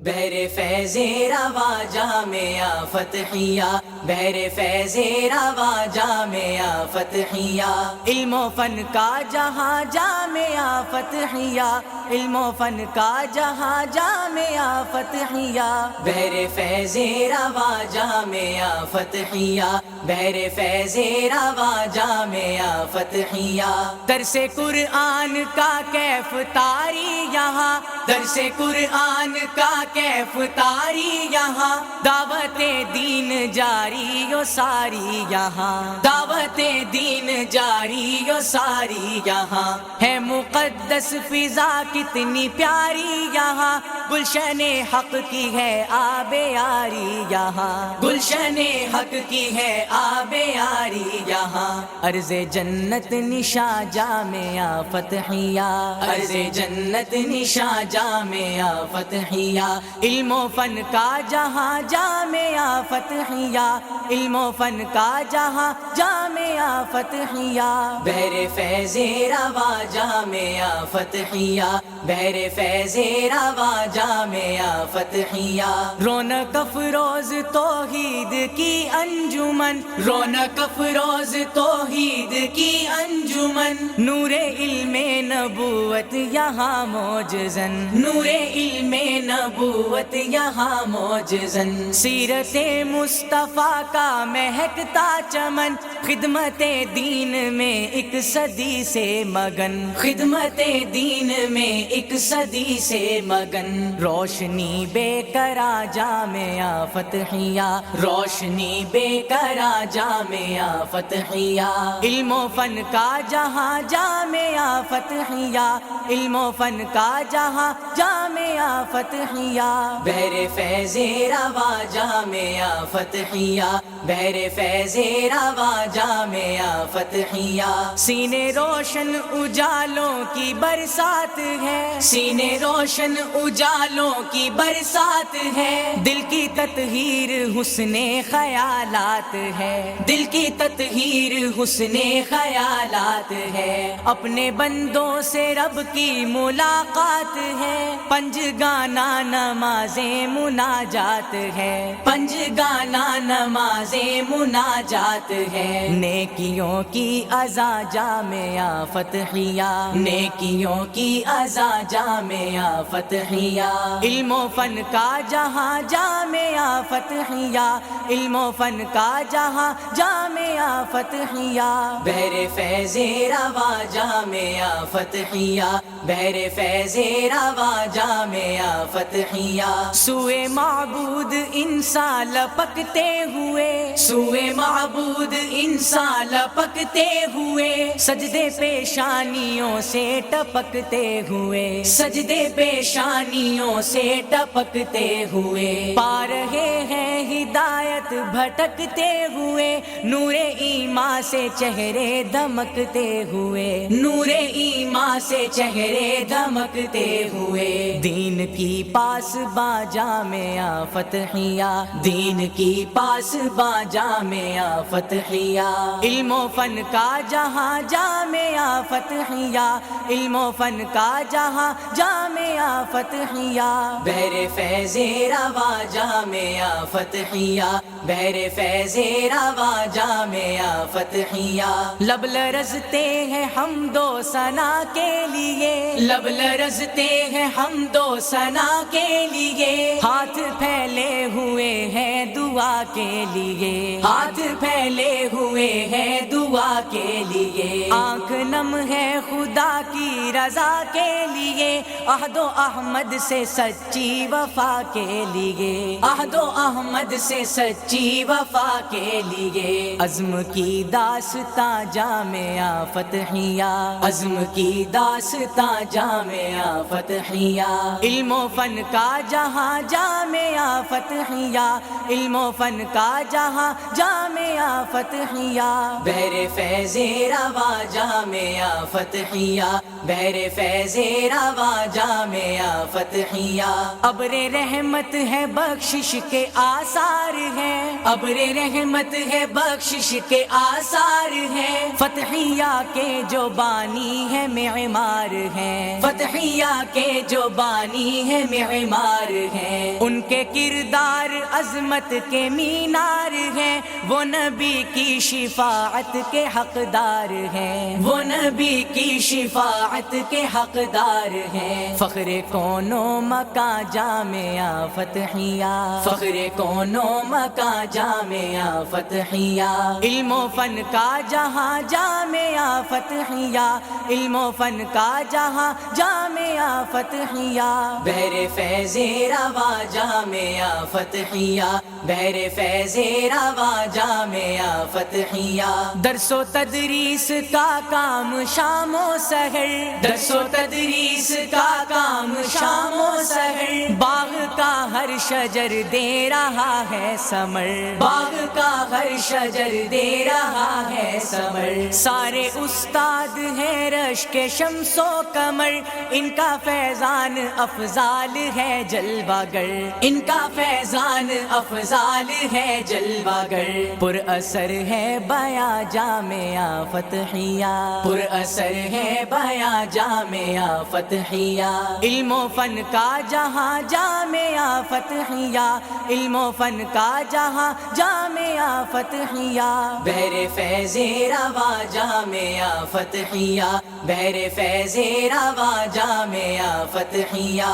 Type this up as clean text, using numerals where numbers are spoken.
بحر فیض روا جامعہ فتحیہ، بحر فیض روا جامعہ فتحیہ، علم و فن کا جہاں جامعہ فتحیہ، علم و فن کا جہاں جامعہ فتحیہ، بحر فیض روا جامعہ فتحیہ، بحر فیض روا جامعہ فتحیہ، درس قرآن کا کیف طاری یہاں، درس قرآن کا کیف طاری یہاں، دعوت دین جاری و ساری یہاں، دعوت دین جاری و ساری یہاں، ہے مقدس فضا کتنی پیاری یہاں، گلشن حق کی ہے آب یاری یہاں، گلشن حق کی ہے آب یاری یہاں، عرض جنت نشاں جامعہ فتحیہ، عرض جنت نشاں جامعہ فتحیہ، علم و فن کا جہاں جامعہ فتحیہ، علم و فن کا جہاں جامعہ فتحیہ، بحر فیض روا جامعہ فتحیہ، بحر فیض روا جامعہ فتحیہ، رونق افروز توحید کی انجمن، رونق افروز توحید کی انجمن، نور علم نبوت یہاں موجزن، نور علم نبوت یہاں موجزن، سیرت مصطفیٰ کا مہکتا چمن، خدمت دین میں ایک صدی سے مگن، خدمت دین میں ایک صدی سے مگن، روشنی بے قرار جامعہ فتحیہ، روشنی بے قرار جامعہ فتحیہ، علم و فن کا جہاں جامعہ فتحیہ، علم و فن کا جہاں جامعہ فتحیہ، بحر فیض روا جامعہ فتحیہ، بحر فیض روا جامعہ فتحیہ، سینے روشن اجالوں کی برسات ہے، سینے روشن اجالوں کی برسات ہے، دل کی تطہیر حسن خیالات ہے، دل کی تطہیر حسن خیالات ہے، اپنے بندوں سے رب کی ملاقات ہے، پنج گانا نمازیں مناجات ہے، پنج گانا نمازیں مناجات ہے، نیکیوں کی ازا جامعہ فتحیہ، نیکیوں کی ازا جامعہ فتحیہ، علم و فن کا جہاں جامعہ فتحیہ، علم و فن کا جہاں جامعہ فتحیہ، بحر فیض روا جامعہ فتحیہ، بحر فیض روا جامعہ فتحیہ، سوئے معبود انسان لپکتے ہوئے، سوئے معبود انسان لپکتے ہوئے، سجدے پیشانیوں سے ٹپکتے ہوئے، سجدے پیشانیوں سے ٹپکتے ہوئے، پا رہے ہیں ہدایت بھٹکتے ہوئے، نور ایمان سے چہرے دمکتے ہوئے، نور ایمان سے چہرے دمکتے ہوئے، دین کی پاس با جامعہ فتحیہ، دین کی پاس با جامعہ فتحیہ، علم و فن کا جہاں جامعہ فتحیہ، علم و فن کا جہاں جامعہ فتحیہ، بحر فیض روا جامعہ فتحیہ، بحر فیض روا جامعہ فتحیہ، لب لرزتے ہیں حمد و ثنا کے لیے، لب لرزتے ہیں حمد و ثنا کے لیے، ہاتھ پھیلے ہوئے ہیں دعا کے لیے، ہاتھ پھیلے ہوئے ہیں دعا کے لیے، آنکھ نم ہے خدا کی رضا کے لیے، عہد و احمد سے سچی وفا کے لیے، عہد و احمد سے سچی وفا کے لیے، عزم کی داستاں جامعہ فتحیہ، عزم کی داستاں جامعہ فتحیہ، علم و فن کا جہاں جامعہ فتحیہ، علم و فن کا جہاں جامعہ فتحیہ، بحر فیض روا جامعہ فتحیہ، بحر فیض روا جامعہ فتحیہ ابر رحمت ہے بخشش کے آثار ہیں ابر رحمت ہے بخشش کے آثار ہیں فتحیہ کے جو بانی ہے معمار ہیں فتحیہ کے جو بانی ہے معمار ہیں ان کے کردار عظمت کے مینار ہیں وہ نبی کی شفاعت کے حقدار ہیں وہ نبی کی شفاعت کے حقدار ہیں فخر کون و مکان جامعہ فتحیہ فخر کون و مکان جامعہ فتحیہ علم و فن کا جہاں جامعہ فتحیہ علم و فن کا جہاں جامعہ فتحیہ بحر فیض روا جامعہ فتحیہ بحر فیض روا جامعہ فتحیہ درس و تدریس کا کام شام و سحر درس و تدریس کا کام شام و سحر باغ کا ہر شجر دے رہا ہے ثمر باغ کا ہر شجر دے رہا ہے ثمر سارے استاد ہیں رش کے شمس و قمر ان کا فیضان افضال ہے جلوہ گر ان کا فیضان افضال ہے جلوہ گر پر اثر ہے بیاں جامعہ فتحیہ پر اثر ہے بیاں جامعہ فتحیہ علم و فن کا جہاں جامعہ فتحیہ علم و فن کا جہاں جامعہ فتحیہ بحر فیض روا جامعہ فتحیہ بحر فیض روا جامعہ فتحیہ